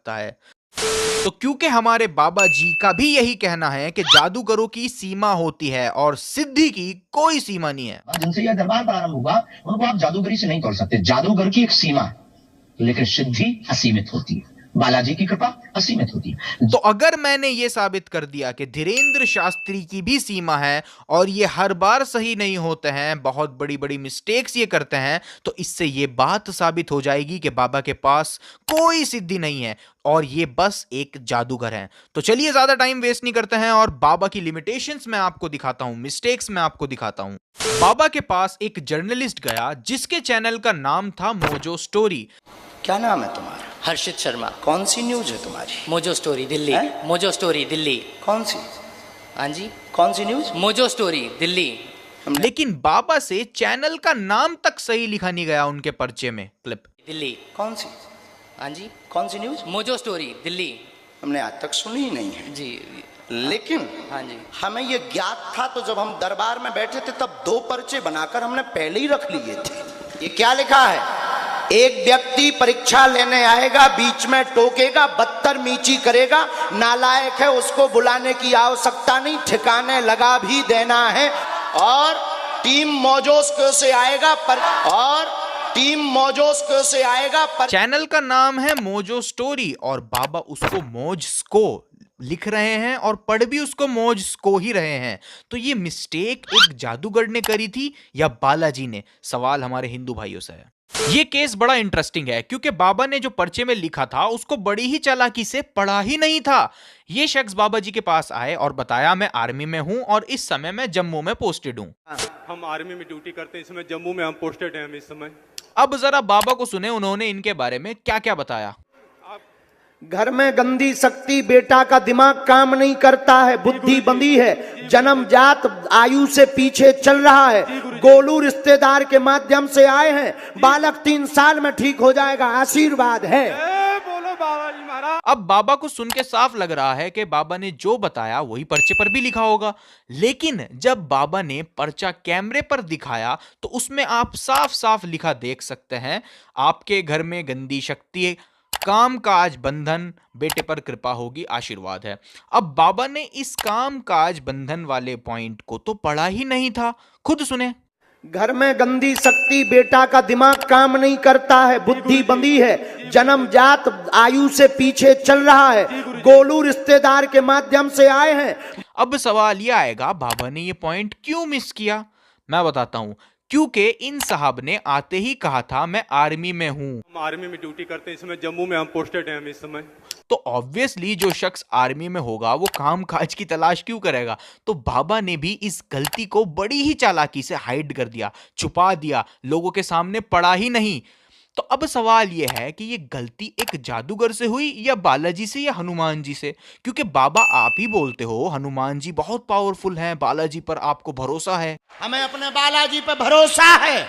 सकता है। तो क्योंकि हमारे बाबा जी का भी यही कहना है कि जादूगरों की सीमा होती है और सिद्धि की कोई सीमा नहीं है। जिनसे यह दरबार प्रारंभ हुआ उनको आप जादूगरी से नहीं तोड़ सकते। जादूगर की एक सीमा है, लेकिन सिद्धि असीमित होती है, बालाजी की कृपा असीमित होती है। तो अगर मैंने यह साबित कर दिया कि धीरेन्द्र शास्त्री की भी सीमा है और ये हर बार सही नहीं होते हैं, बहुत बड़ी बड़ी मिस्टेक्स ये करते हैं, तो इससे ये बात साबित हो जाएगी कि बाबा के पास कोई सिद्धि नहीं है और ये बस एक जादूगर हैं। तो चलिए ज्यादा टाइम वेस्ट नहीं करते हैं और बाबा की लिमिटेशंस मैं आपको दिखाता हूं, मिस्टेक्स मैं आपको दिखाता हूं। बाबा के पास एक जर्नलिस्ट गया जिसके चैनल का नाम था मोजो स्टोरी। क्या नाम है तुम्हारा? हर्षित शर्मा। कौन सी न्यूज है तुम्हारी? Mojo Story Delhi. हैं? Mojo Story Delhi. कौन सी? हाँ जी, कौन सी न्यूज? Mojo Story Delhi. लेकिन बाबा से चैनल का नाम तक सही लिखा नहीं गया उनके पर्चे में। क्लिप दिल्ली। कौन सी? हाँ जी, कौन सी न्यूज? Mojo Story Delhi. हमने आज तक सुनी ही नहीं है जी। लेकिन हाँ जी, हमें ये ज्ञात था, तो जब हम दरबार में बैठे थे तब 2 पर्चे बनाकर हमने पहले ही रख लिए थे। ये क्या लिखा है? एक व्यक्ति परीक्षा लेने आएगा, बीच में टोकेगा, बदतमीजी करेगा, नालायक है, उसको बुलाने की आवश्यकता नहीं, ठिकाने लगा भी देना है। और टीम मोजोस्को से आएगा चैनल का नाम है मोजो स्टोरी और बाबा उसको मोजस्को लिख रहे हैं और पढ़ भी उसको मोजस्को ही रहे हैं। तो ये मिस्टेक एक जादूगर ने करी थी या बालाजी ने? सवाल हमारे हिंदू भाइयों से है। ये केस बड़ा इंटरेस्टिंग है क्योंकि बाबा ने जो पर्चे में लिखा था उसको बड़ी ही चालाकी से पढ़ा ही नहीं था। ये शख्स बाबा जी के पास आए और बताया मैं आर्मी में हूं और इस समय मैं जम्मू में पोस्टेड हूं। हम आर्मी में ड्यूटी करते हैं, इस समय जम्मू में हम पोस्टेड हैं हम इस समय। अब जरा बाबा को सुने उन्होंने इनके बारे में क्या क्या बताया। घर में गंदी शक्ति, बेटा का दिमाग काम नहीं करता है, बुद्धि बंदी है, जन्मजात आयु से पीछे चल रहा है, गोलू रिश्तेदार के माध्यम से आए हैं, बालक 3 साल में ठीक हो जाएगा, आशीर्वाद है। बोलो बाबा जी महाराज। अब बाबा को सुन के साफ लग रहा है कि बाबा ने जो बताया वही पर्चे पर भी लिखा होगा। लेकिन जब बाबा ने पर्चा कैमरे पर दिखाया तो उसमें आप साफ साफ लिखा देख सकते हैं, आपके घर में गंदी शक्ति, काम काज बंधन, बेटे पर कृपा होगी, आशीर्वाद है। अब बाबा ने इस काम काज बंधन वाले पॉइंट को तो पढ़ा ही नहीं था, खुद सुने। घर में गंदी शक्ति, बेटा का दिमाग काम नहीं करता है, बुद्धि बंदी है, जन्मजात आयु से पीछे चल रहा है, गोलू रिश्तेदार के माध्यम से आए हैं। अब सवाल यह आएगा बाबा ने ये पॉइंट क्यों मिस किया? मैं बताता हूं, क्योंकि इन साहब ने आते ही कहा था मैं आर्मी में हूं। हम आर्मी में ड्यूटी करते हैं, इस समय जम्मू में हम पोस्टेड हैं हम इस समय। तो ऑब्वियसली जो शख्स आर्मी में होगा वो काम काज की तलाश क्यों करेगा? तो बाबा ने भी इस गलती को बड़ी ही चालाकी से हाइड कर दिया, छुपा दिया, लोगों के सामने पड़ा ही नहीं। तो अब सवाल यह है कि ये गलती एक जादूगर से हुई या बालाजी से या हनुमान जी से? क्योंकि बाबा आप ही बोलते हो हनुमान जी बहुत पावरफुल हैं, बालाजी पर आपको भरोसा है। हमें अपने बालाजी पर भरोसा है,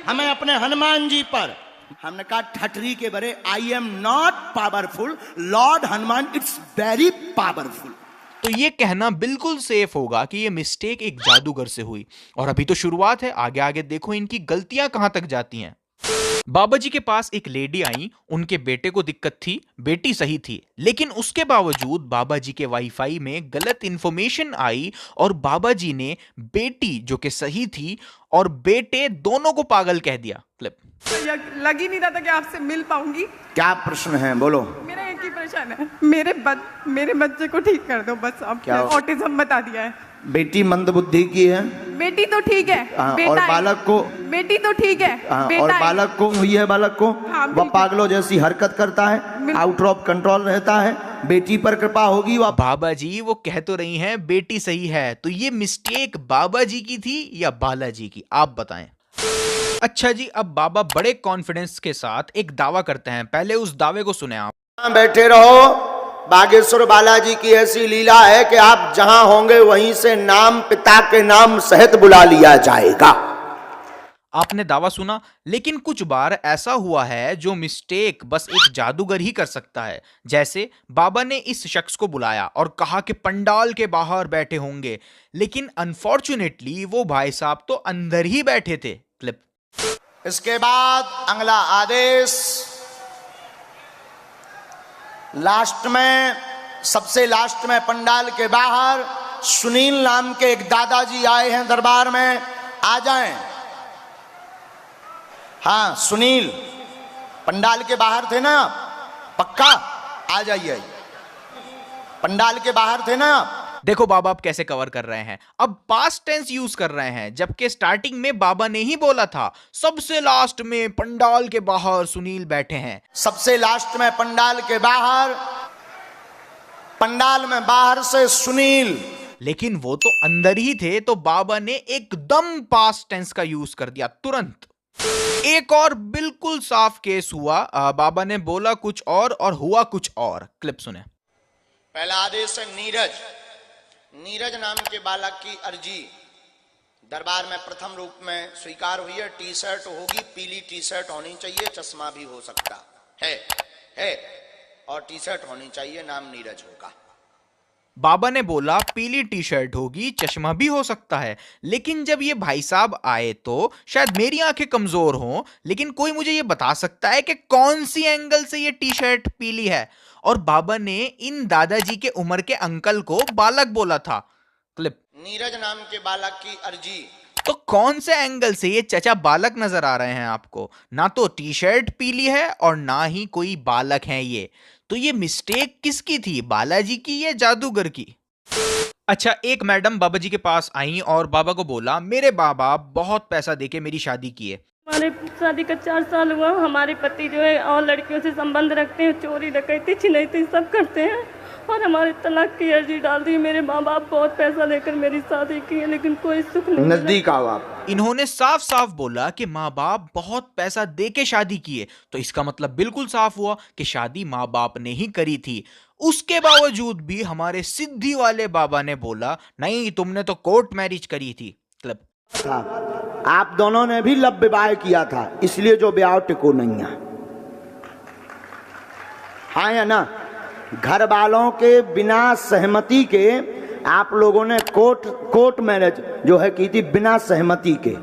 हमें अपने हनुमान जी पर। हमने कहा ठटरी के बरे, I am not powerful, Lord Hanuman it's very powerful. तो ये कहना बिल्कुल सेफ होगा कि ये मिस्टेक एक जादूगर से हुई। और अभी तो शुरुआत है, आगे आगे देखो इनकी गलतियां कहां तक जाती हैं। बाबा जी के पास एक लेडी आई, उनके बेटे को दिक्कत थी, बेटी सही थी, लेकिन उसके बावजूद बाबा जी के वाईफाई में गलत इंफॉर्मेशन आई और बाबा जी ने बेटी जो कि सही थी और बेटे दोनों को पागल कह दिया। क्लिप लग ही नहीं रहा था कि आपसे मिल पाऊंगी। क्या प्रश्न है, बोलो। मेरा एक ही प्रश्न है, मेरे बच्चे को ठीक कर दो बस। अब क्या? ऑटिज्म बता दिया है। बेटी मंदबुद्धि की है, बेटी तो ठीक है, और बालक को, बेटी तो ठीक है, और बालक को हुई है, बालक को वह पागलों जैसी हरकत करता है, आउट ऑफ कंट्रोल रहता है, बेटी पर कृपा होगी। वह बाबा जी वो कह तो रही हैं बेटी सही है, तो ये मिस्टेक बाबा जी की थी या बालाजी की, आप बताएं। अच्छा जी, अब बाबा बड़े कॉन्फिडेंस के साथ एक दावा करते हैं, पहले उस दावे को सुने आप। बैठे रहो, बागेश्वर बालाजी की ऐसी लीला है कि आप जहां होंगे वहीं से नाम पिता के नाम सहित बुला लिया जाएगा। आपने दावा सुना, लेकिन कुछ बार ऐसा हुआ है जो मिस्टेक बस एक जादूगर ही कर सकता है। जैसे बाबा ने इस शख्स को बुलाया और कहा कि पंडाल के बाहर बैठे होंगे, लेकिन अनफॉर्चुनेटली वो भाई साहब तो अंदर ही बैठे थे। क्लिप। इसके बाद अगला आदेश, लास्ट में, सबसे लास्ट में पंडाल के बाहर सुनील नाम के एक दादाजी आए हैं दरबार में, आ जाएं। हाँ सुनील, पंडाल के बाहर थे ना आप? पक्का आ जाइए, पंडाल के बाहर थे ना आप? देखो बाबा आप कैसे कवर कर रहे हैं, अब पास्ट टेंस यूज कर रहे हैं, जबकि स्टार्टिंग में बाबा ने ही बोला था सबसे लास्ट में पंडाल के बाहर सुनील बैठे हैं। सबसे लास्ट में पंडाल के बाहर, पंडाल में बाहर से सुनील, लेकिन वो तो अंदर ही थे, तो बाबा ने एकदम पास्ट टेंस का यूज कर दिया तुरंत। एक और बिल्कुल साफ केस हुआ, बाबा ने बोला कुछ और हुआ कुछ और। क्लिप सुने। पहला आदेश है नीरज। नीरज नाम के बालक की अर्जी दरबार में प्रथम रूप में स्वीकार हुई है। टी शर्ट होगी, पीली टी शर्ट होनी चाहिए, चश्मा भी हो सकता है और टी शर्ट होनी चाहिए, नाम नीरज होगा। बाबा ने बोला पीली टी शर्ट होगी, चश्मा भी हो सकता है। लेकिन जब ये भाई साहब आए तो शायद मेरी आंखें कमजोर हों, लेकिन कोई मुझे ये बता सकता है कि कौन सी एंगल से ये टी शर्ट पीली है? और बाबा ने इन दादाजी के उम्र के अंकल को बालक बोला था। क्लिप। नीरज नाम के बालक की अर्जी। तो कौन से एंगल से ये चचा बालक नजर आ रहे हैं आपको? ना तो टी शर्ट पीली है और ना ही कोई बालक है ये। तो ये मिस्टेक किसकी थी, बालाजी की या जादूगर की? अच्छा, एक मैडम बाबा जी के पास आई और बाबा को बोला मेरे बाबा बहुत पैसा देके मेरी शादी की है। हमारे शादी का 4 साल हुआ, हमारे पति जो है और लड़कियों से संबंध रखते हैं, चोरी डकैती छिनैती सब करते हैं और हमारे तलाक की अर्जी डाल दी। मेरे माँ बाप बहुत पैसा लेकर मेरी शादी की है, लेकिन कोई सुख नहीं। नजदीक आओ आप। इन्होंने साफ साफ बोला कि माँ बाप बहुत पैसा दे के शादी की है, तो इसका मतलब बिल्कुल साफ हुआ कि शादी माँ बाप ने ही करी थी। उसके बावजूद भी हमारे सिद्धि वाले बाबा ने बोला नहीं, तुमने तो कोर्ट मैरिज करी थी। क्लब था आप दोनों ने भी लव विवाह किया था, इसलिए जो ब्याह टिको नहीं है। हाँ या ना? घर वालों के बिना सहमति के आप लोगों ने कोर्ट मैरिज जो है की थी, बिना सहमति के।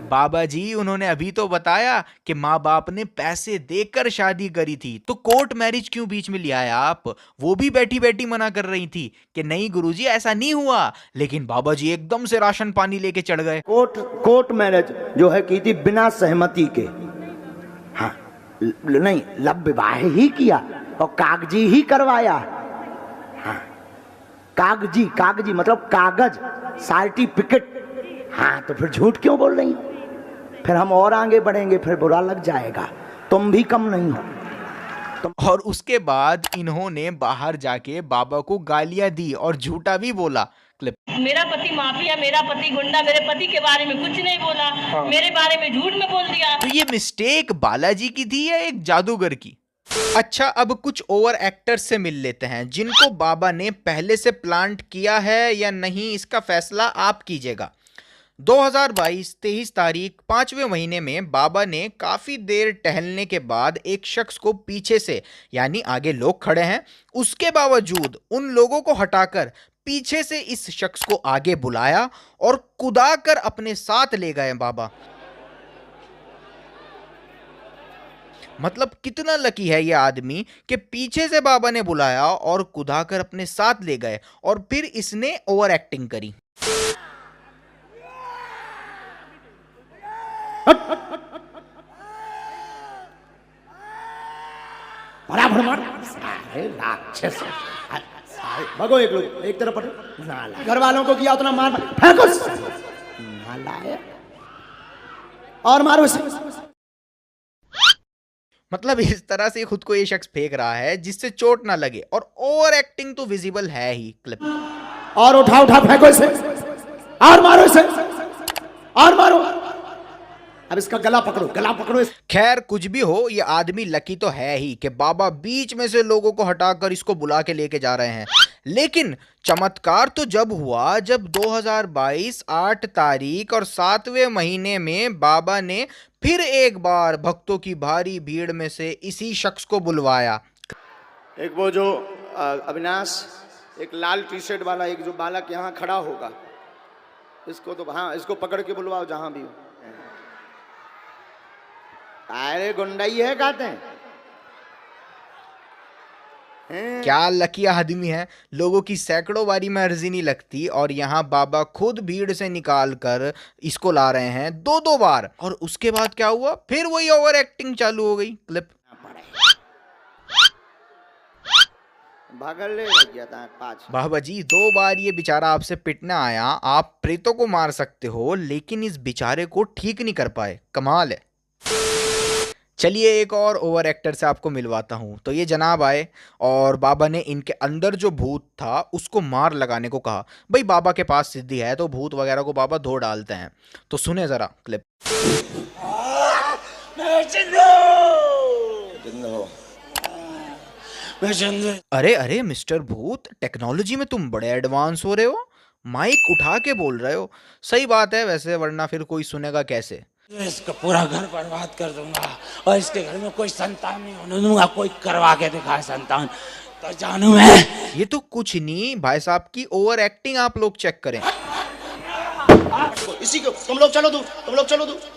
बाबा जी उन्होंने अभी तो बताया कि माँ बाप ने पैसे देकर शादी करी थी, तो कोर्ट मैरिज क्यों बीच में ले आए आप? वो भी बैठी बैठी मना कर रही थी कि नहीं गुरुजी ऐसा नहीं हुआ, लेकिन बाबा जी एकदम से राशन पानी लेके चढ़ गए। कोर्ट मैरिज जो है की थी बिना सहमति के। हाँ नहीं, लव विवाह ही किया और कागजी ही करवाया। हाँ कागजी मतलब कागज, सर्टिफिकेट। हाँ तो फिर झूठ क्यों बोल रही हो? फिर हम और आगे बढ़ेंगे, फिर बुरा लग जाएगा। तुम भी कम नहीं हो। और उसके बाद इन्होंने बाहर जाके बाबा को गालियां दी और झूठा भी बोला। क्लिप। मेरा पति माफिया, मेरा पति गुंडा, मेरे पति के बारे में कुछ नहीं बोला। हाँ। मेरे बारे में झूठ में बोल दिया। तो ये मिस्टेक बालाजी की थी या एक जादूगर की? अच्छा, अब कुछ ओवर एक्टर्स से मिल लेते हैं जिनको बाबा ने पहले से प्लांट किया है या नहीं, इसका फैसला आप कीजिएगा। 2022 23 तारीख 5वें महीने में बाबा ने काफी देर टहलने के बाद एक शख्स को पीछे से, यानी आगे लोग खड़े हैं, उसके बावजूद उन लोगों को हटाकर पीछे से इस शख्स को आगे बुलाया और कुदाकर अपने साथ ले गए बाबा। मतलब कितना लकी है ये आदमी कि पीछे से बाबा ने बुलाया और कुदाकर अपने साथ ले गए और फिर इसने ओवर एक्टिंग करी। भगो एक लोग एक तरफ पटे, घर वालों को किया उतना मार फेंको, और मारो इसे। मतलब इस तरह से खुद को ये शख्स फेंक रहा है जिससे चोट ना लगे, और ओवर एक्टिंग तो विजिबल है ही। क्लिप। और उठा फेंको इसे, और मारो इसे, और मारो। अब इसका गला पकड़ो इस। खैर कुछ भी हो, ये आदमी लकी तो है ही कि बाबा बीच में से लोगों को हटाकर इसको बुला के लेके जा रहे हैं। लेकिन चमत्कार तो जब हुआ जब 2022 8 तारीख और 7वें महीने में बाबा ने फिर एक बार भक्तों की भारी भीड़ में से इसी शख्स को बुलवाया। एक वो जो अविनाश, एक लाल टी शर्ट वाला एक जो बालक यहाँ खड़ा होगा, इसको तो हाँ, इसको पकड़ के बुलवाओ जहां भी हो। अरे गुंडाई है कहते हैं। क्या लकी आदमी है, लोगों की सैकड़ों बारी में अर्जी नहीं लगती और यहाँ बाबा खुद भीड़ से निकाल कर इसको ला रहे हैं 2-2 बार। और उसके बाद क्या हुआ, फिर वही ओवर एक्टिंग चालू हो गई। क्लिप भागल ले लग गया था पाँच। बाबा जी 2 बार ये बेचारा आपसे पिटने आया, आप प्रेतों को मार सकते हो लेकिन इस बेचारे को ठीक नहीं कर पाए, कमाल है। चलिए एक और ओवर एक्टर से आपको मिलवाता हूँ। तो ये जनाब आए और बाबा ने इनके अंदर जो भूत था उसको मार लगाने को कहा। भाई बाबा के पास सिद्धि है तो भूत वगैरह को बाबा धो डालते हैं। तो सुने जरा क्लिप। अरे अरे मिस्टर भूत, टेक्नोलॉजी में तुम बड़े एडवांस हो रहे हो, माइक उठा के बोल रहे हो। सही बात है वैसे, वरना फिर कोई सुनेगा कैसे। इसका पूरा घर बर्बाद कर दूंगा और इसके घर में कोई संतान नहीं होने दूंगा। कोई करवा के दिखाए संतान तो जानू मैं। ये तो कुछ नहीं भाई साहब की ओवर एक्टिंग, आप लोग चेक करें। इसी को तुम लोग चलो दूर, तुम लोग चलो दूर।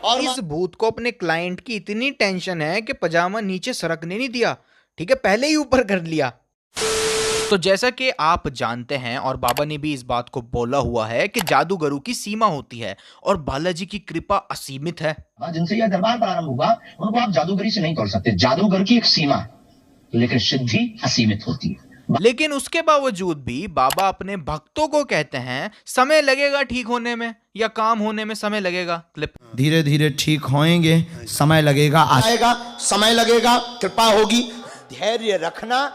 और इस भूत को अपने क्लाइंट की इतनी टेंशन है कि पजामा नीचे सरकने नहीं दिया, ठीक है, पहले ही ऊपर कर लिया। तो जैसा कि आप जानते हैं और बाबा ने भी इस बात को बोला हुआ है कि जादूगरों की सीमा होती है और बालाजी की कृपा असीमित है। जिनसे यह दरबार प्रारंभ हुआ उनको आप जादूगरी से नहीं तोड़ सकते। जादूगर की एक सीमा है, लेकिन सिद्धि असीमित होती है। लेकिन उसके बावजूद भी बाबा अपने भक्तों को कहते हैं समय लगेगा ठीक होने में या काम होने में समय लगेगा। क्लिप। धीरे धीरे ठीक होएंगे, समय लगेगा, आएगा, समय लगेगा, कृपा होगी, धैर्य रखना।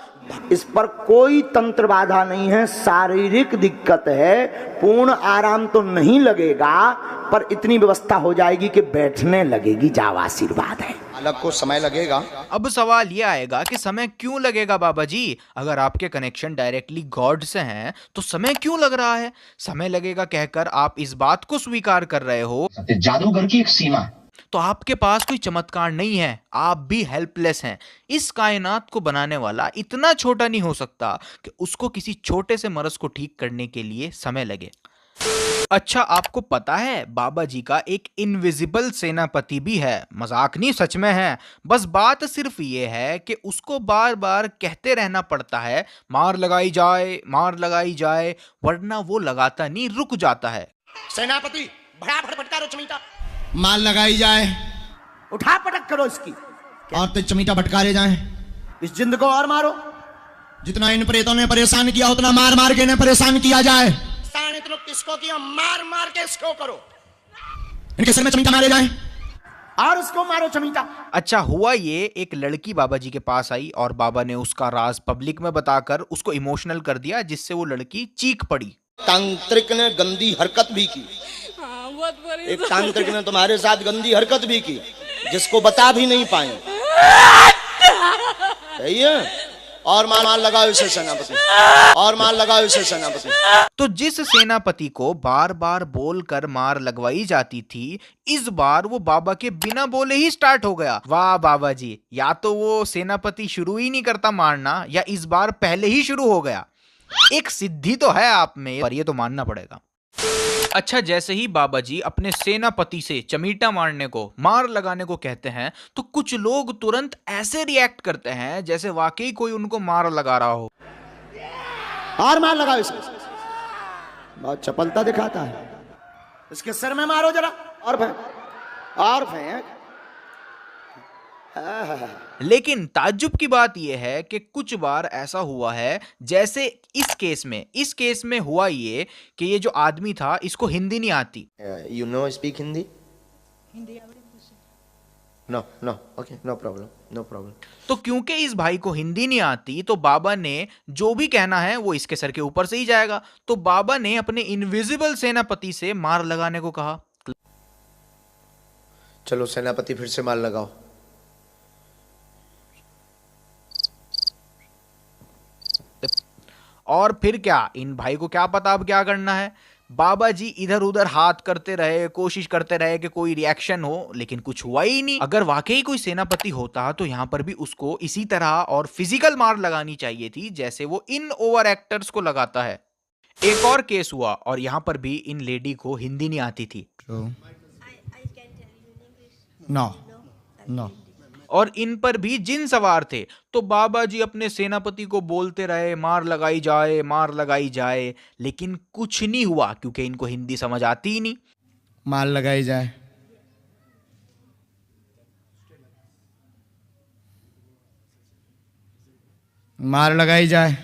इस पर कोई तंत्र बाधा नहीं है। शारीरिक दिक्कत है, पूर्ण आराम तो नहीं लगेगा पर इतनी व्यवस्था हो जाएगी कि बैठने लगेगी। जाओ, आशीर्वाद है। अलग को समय लगेगा। अब सवाल ये आएगा कि समय क्यों लगेगा बाबा जी? अगर आपके कनेक्शन डायरेक्टली गॉड से हैं तो समय क्यों लग रहा है? समय लगेगा कहकर आप इस बात को स्वीकार कर रहे हो जादूगर की एक सीमा है, तो आपके पास कोई चमत्कार नहीं है, आप भी हेल्पलेस हैं। इस कायनात को बनाने वाला इतना छोटा नहीं हो सकता कि उसको किसी छोटे से मरज को ठीक करने के लिए समय लगे। अच्छा, आपको पता है बाबा जी का एक इनविजिबल सेनापति भी है। मजाक नहीं, सच में है। बस बात सिर्फ ये है कि उसको बार बार कहते रहना पड़ता है मार लगाई जाए, मार लगाई जाए, वरना वो लगाता नहीं, रुक जाता है। सेनापति बड़ा फटफटका रो चमीटा, माल लगाई जाए, उठा पटक करो इसकी और तो चमीटा भटकारे जाए। इस जिंद को और मारो। जितना इन प्रेतों ने परेशान किया उतना मार मार के इन्हें परेशान किया जाए। तो किसको किया, मार मार के इसको करो। इनके सिर में चमीटा मारे जाए और उसको मारो चमीटा। अच्छा, हुआ ये, एक लड़की बाबा जी के पास आई और बाबा ने उसका राज पब्लिक में बताकर उसको इमोशनल कर दिया, जिससे वो लड़की चीख पड़ी। तांत्रिक ने गंदी हरकत भी की। एक तांत्रिक ने तुम्हारे साथ गंदी हरकत भी की जिसको बता भी नहीं पाए। सही है। और मार लगाओ इसे सेनापति, और मार लगाओ इसे सेनापति। तो जिस सेनापति को बार बार बोलकर मार लगवाई जाती थी, इस बार वो बाबा के बिना बोले ही स्टार्ट हो गया। वाह बाबा जी, या तो वो सेनापति शुरू ही नहीं करता मारना या इस बार पहले ही शुरू हो गया। एक सिद्धि तो है आप में, पर ये तो मानना पड़ेगा। अच्छा, जैसे ही बाबा जी अपने सेनापति से चमीटा मारने को, मार लगाने को कहते हैं तो कुछ लोग तुरंत ऐसे रिएक्ट करते हैं जैसे वाकई कोई उनको मार लगा रहा हो। और मार लगाओ इसे। बहुत चपलता दिखाता है। इसके सिर में मारो जरा, और फेंक, और फेंक। लेकिन ताज्जुब की बात यह है कि कुछ बार ऐसा हुआ है, जैसे इस केस में हुआ ये कि ये जो आदमी था इसको हिंदी नहीं आती। You no speak Hindi? No no, okay, no problem, no problem. तो क्योंकि इस भाई को हिंदी नहीं आती तो बाबा ने जो भी कहना है वो इसके सर के ऊपर से ही जाएगा। तो बाबा ने अपने इनविजिबल सेनापति से मार लगाने को कहा। चलो सेनापति फिर से मार लगाओ। और फिर क्या, इन भाई को क्या पता अब क्या करना है। बाबा जी इधर उधर हाथ करते रहे, कोशिश करते रहे कि कोई रिएक्शन हो, लेकिन कुछ हुआ ही नहीं। अगर वाकई कोई सेनापति होता तो यहां पर भी उसको इसी तरह और फिजिकल मार लगानी चाहिए थी जैसे वो इन ओवर एक्टर्स को लगाता है। एक और केस हुआ और यहां पर भी इन लेडी को हिंदी नहीं आती थी। नो नो, और इन पर भी जिन सवार थे। तो बाबा जी अपने सेनापति को बोलते रहे मार लगाई जाए, मार लगाई जाए, लेकिन कुछ नहीं हुआ क्योंकि इनको हिंदी समझ आती ही नहीं। मार लगाई जाए, मार लगाई जाए।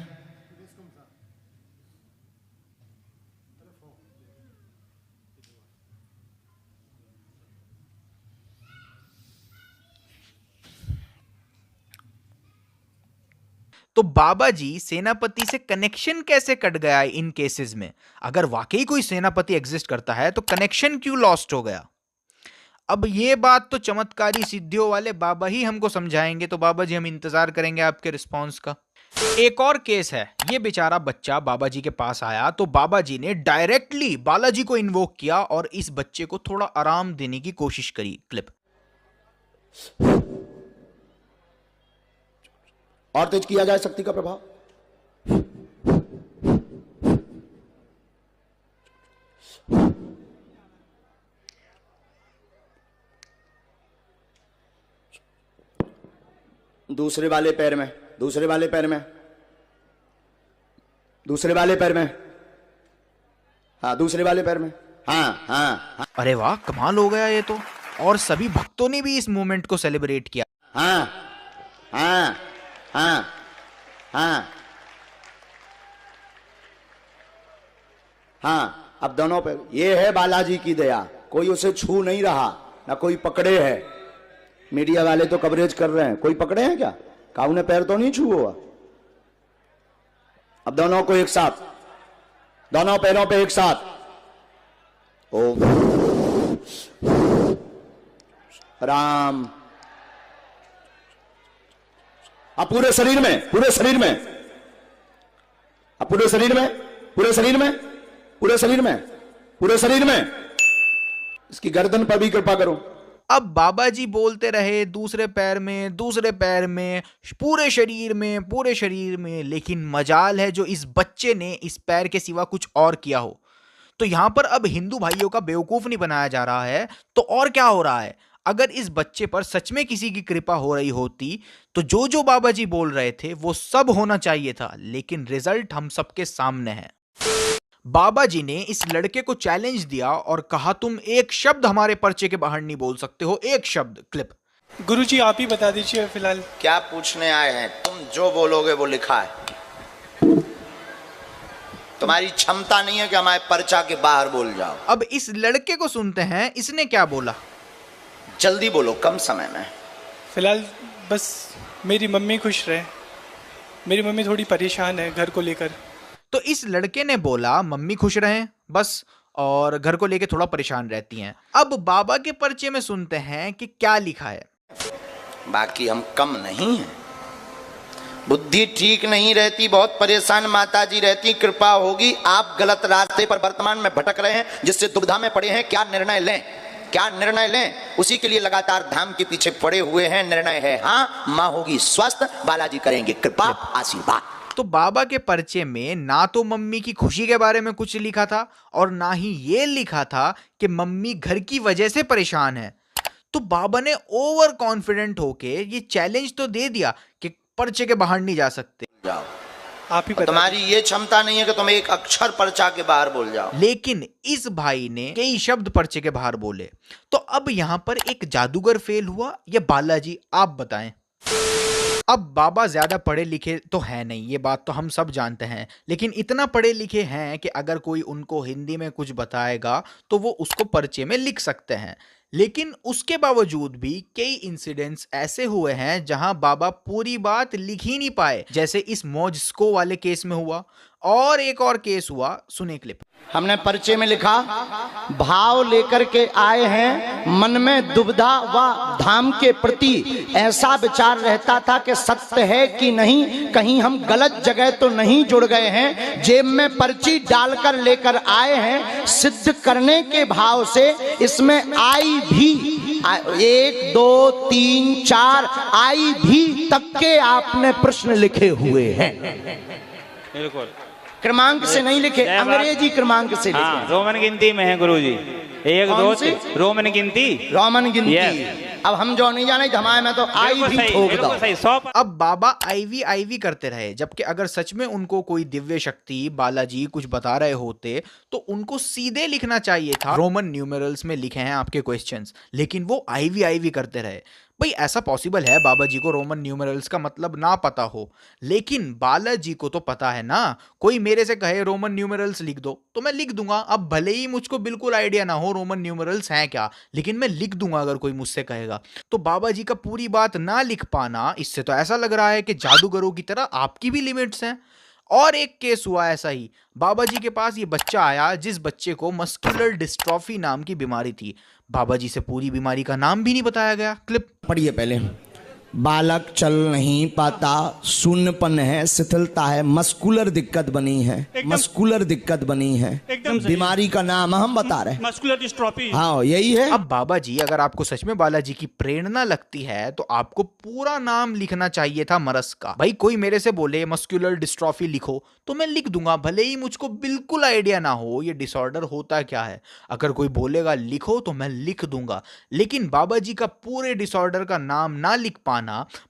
तो बाबा जी सेनापति से कनेक्शन कैसे कट गया इन केसेस में? अगर वाकई कोई सेनापति एग्जिस्ट करता है तो कनेक्शन क्यों लॉस्ट हो गया? अब ये बात तो चमत्कारी सिद्धियों वाले बाबा ही हमको समझाएंगे। तो बाबा जी हम इंतजार करेंगे आपके रिस्पॉन्स का। एक और केस है, ये बेचारा बच्चा बाबा जी के पास आया तो बाबा जी ने डायरेक्टली बालाजी को इन्वोक किया और इस बच्चे को थोड़ा आराम देने की कोशिश करी। क्लिप। और तेज किया जाए शक्ति का प्रभाव। दूसरे वाले पैर में, दूसरे वाले पैर में, दूसरे वाले पैर में, हाँ दूसरे वाले पैर में, हाँ हाँ, हाँ। अरे वाह, कमाल हो गया ये तो। और सभी भक्तों ने भी इस मोमेंट को सेलिब्रेट किया। हाँ हाँ हाँ हाँ हाँ। अब दोनों पे ये है बालाजी की दया, कोई उसे छू नहीं रहा, ना कोई पकड़े है। मीडिया वाले तो कवरेज कर रहे हैं, कोई पकड़े हैं क्या? काऊ ने पैर तो नहीं छू हुआ। अब दोनों को एक साथ, दोनों पैरों पे एक साथ। ओम राम। अब पूरे शरीर में, पूरे शरीर में, अब पूरे शरीर में, पूरे शरीर में, पूरे शरीर में, पूरे शरीर में। इसकी गर्दन पर भी कृपा करो। अब बाबा जी बोलते रहे दूसरे पैर में, दूसरे पैर में, पूरे शरीर में, पूरे शरीर में, लेकिन मजाल है जो इस बच्चे ने इस पैर के सिवा कुछ और किया हो। तो यहां पर अब हिंदू भाइयों का बेवकूफ नहीं बनाया जा रहा है। तो और क्या हो रहा है? अगर इस बच्चे पर सच में किसी की कृपा हो रही होती तो जो जो बाबा जी बोल रहे थे वो सब होना चाहिए था, लेकिन रिजल्ट हम सबके सामने है। बाबा जी ने इस लड़के को चैलेंज दिया और कहा तुम एक शब्द हमारे पर्चे के बाहर नहीं बोल सकते हो, एक शब्द। क्लिप। गुरुजी आप ही बता दीजिए फिलहाल। क्या पूछने आए हैं? तुम जो बोलोगे वो लिखा है। तुम्हारी क्षमता नहीं है कि हमारे पर्चा के बाहर बोल जाओ। अब इस लड़के को सुनते हैं, इसने क्या बोला। जल्दी बोलो, कम समय में। फिलहाल बस मेरी मम्मी खुश रहे, मेरी मम्मी थोड़ी परेशान है घर को लेकर। तो इस लड़के ने बोला मम्मी खुश रहें बस, और घर को लेके थोड़ा परेशान रहती हैं। अब बाबा के पर्चे में सुनते हैं कि क्या लिखा है। बाकी हम कम नहीं हैं, बुद्धि ठीक नहीं रहती, बहुत परेशान माता जी रहती, कृपा होगी। आप गलत रास्ते पर वर्तमान में भटक रहे हैं, जिससे दुविधा में पड़े हैं, क्या निर्णय लें, क्या निर्णय लें, उसी के लिए लगातार धाम के पीछे पड़े हुए हैं। निर्णय है हाँ, माँ होगी स्वस्थ, बालाजी करेंगे कृपा, आशीर्वाद। तो बाबा के पर्चे में ना तो मम्मी की खुशी के बारे में कुछ लिखा था और ना ही ये लिखा था कि मम्मी घर की वजह से परेशान है। तो बाबा ने ओवर कॉन्फिडेंट होके ये चैलेंज तो दे दिया कि पर्चे के बाहर नहीं जा सकते। जाओ आप ही। तुम्हारी ये क्षमता नहीं है कि तुम एक अक्षर पर्चा के बाहर बोल जाओ। लेकिन इस भाई ने कई शब्द पर्चे के बाहर बोले। तो अब यहां पर एक जादूगर फेल हुआ या बालाजी, आप बताएं। अब बाबा ज्यादा पढ़े लिखे तो है नहीं, ये बात तो हम सब जानते हैं, लेकिन इतना पढ़े लिखे हैं कि अगर कोई उनको हिंदी में कुछ बताएगा तो वो उसको पर्चे में लिख सकते हैं। लेकिन उसके बावजूद भी कई इंसिडेंट्स ऐसे हुए हैं जहां बाबा पूरी बात लिख ही नहीं पाए, जैसे इस मौजस्को वाले केस में हुआ। और एक और केस हुआ, सुने क्लिप। हमने पर्चे में लिखा, भाव लेकर के आए हैं, मन में दुविधा व धाम के प्रति ऐसा विचार रहता था कि सत्य है कि नहीं, कहीं हम गलत जगह तो नहीं जुड़ गए हैं। जेब में पर्ची डालकर लेकर आए हैं, सिद्ध करने के भाव से इसमें आई भी 1 2 3 4 आई भी तक के आपने प्रश्न लिखे हुए हैं। बिल्कुल क्रमांक से नहीं लिखे, अंग्रेजी क्रमांक से लिखे। हाँ, रोमन गिनती में है गुरुजी। 1 कौन 2 सी? रोमन गिनती। रोमन गिनती। Yes। अब हम जो नहीं जाने धमाए में तो आई भी ठोक दो। सही 100। अब बाबा आईवी आईवी करते रहे, जबकि अगर सच में उनको कोई दिव्य शक्ति बालाजी कुछ बता रहे होते तो उनको सीधे लिखना चाहिए था रोमन न्यूमेरल्स में लिखे हैं आपके क्वेश्चंस, लेकिन वो आईवी आईवी करते रहे। भाई ऐसा पॉसिबल है बाबा जी को रोमन न्यूमेरल्स का मतलब ना पता हो, लेकिन बालाजी को तो पता है ना। कोई मेरे से कहे रोमन न्यूमेरल्स लिख दो तो मैं लिख दूंगा। अब भले ही मुझको बिल्कुल आइडिया ना हो रोमन न्यूमेरल्स हैं क्या, लेकिन मैं लिख दूंगा अगर कोई मुझसे कहेगा। तो बाबा जी का पूरी बात ना लिख पाना, इससे तो ऐसा लग रहा है कि जादूगरों की तरह आपकी भी लिमिट्स हैं। और एक केस हुआ ऐसा ही, बाबा जी के पास ये बच्चा आया जिस बच्चे को मस्कुलर डिस्ट्रॉफी नाम की बीमारी थी। बाबा जी से पूरी बीमारी का नाम भी नहीं बताया गया। क्लिप पढ़िए पहले। बालक चल नहीं पाता, शून्यपन है, शिथिलता है, मस्कुलर दिक्कत बनी है, मस्कुलर दिक्कत बनी है। एकदम सही। बीमारी का नाम हम बता रहे हैं। Muscular dystrophy. हाँ यही है। अब बाबा जी अगर आपको सच में बालाजी की प्रेरणा लगती है तो आपको पूरा नाम लिखना चाहिए था मरस का। भाई कोई मेरे से बोले मस्कुलर डिस्ट्रॉफी लिखो तो मैं लिख दूंगा, भले ही मुझको बिल्कुल आइडिया ना हो ये डिसऑर्डर होता क्या है। अगर कोई बोलेगा लिखो तो मैं लिख दूंगा, लेकिन बाबा जी का पूरे डिसऑर्डर का नाम ना लिख पाना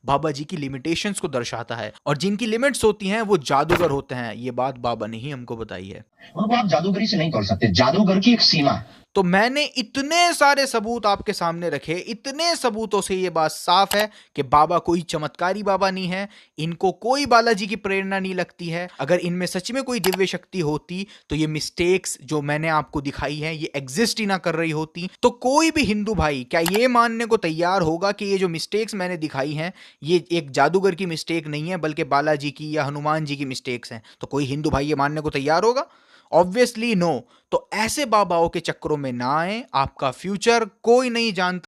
बाबा जी की लिमिटेशंस को दर्शाता है, और जिनकी लिमिट्स होती हैं वो जादूगर होते हैं। ये बात बाबा ने ही हमको बताई है। उनको आप जादूगरी से नहीं तोड़ सकते। जादूगर की एक सीमा है। तो मैंने इतने सारे सबूत आपके सामने रखे, इतने सबूतों से ये बात साफ है कि बाबा कोई चमत्कारी बाबा नहीं है, इनको कोई बालाजी की प्रेरणा नहीं लगती है। अगर इनमें सच में कोई दिव्य शक्ति होती तो ये मिस्टेक्स जो मैंने आपको दिखाई हैं ये एग्जिस्ट ही ना कर रही होती। तो कोई भी हिंदू भाई क्या ये मानने को तैयार होगा कि ये जो मिस्टेक्स मैंने दिखाई हैं ये एक जादूगर की मिस्टेक नहीं है बल्कि बालाजी की या हनुमान जी की मिस्टेक्स हैं? तो कोई हिंदू भाई ये मानने को तैयार होगा? Obviously no. तो ऐसे बाबाओं के चक्करों में ना आए, आपका फ्यूचर कोई नहीं जानता।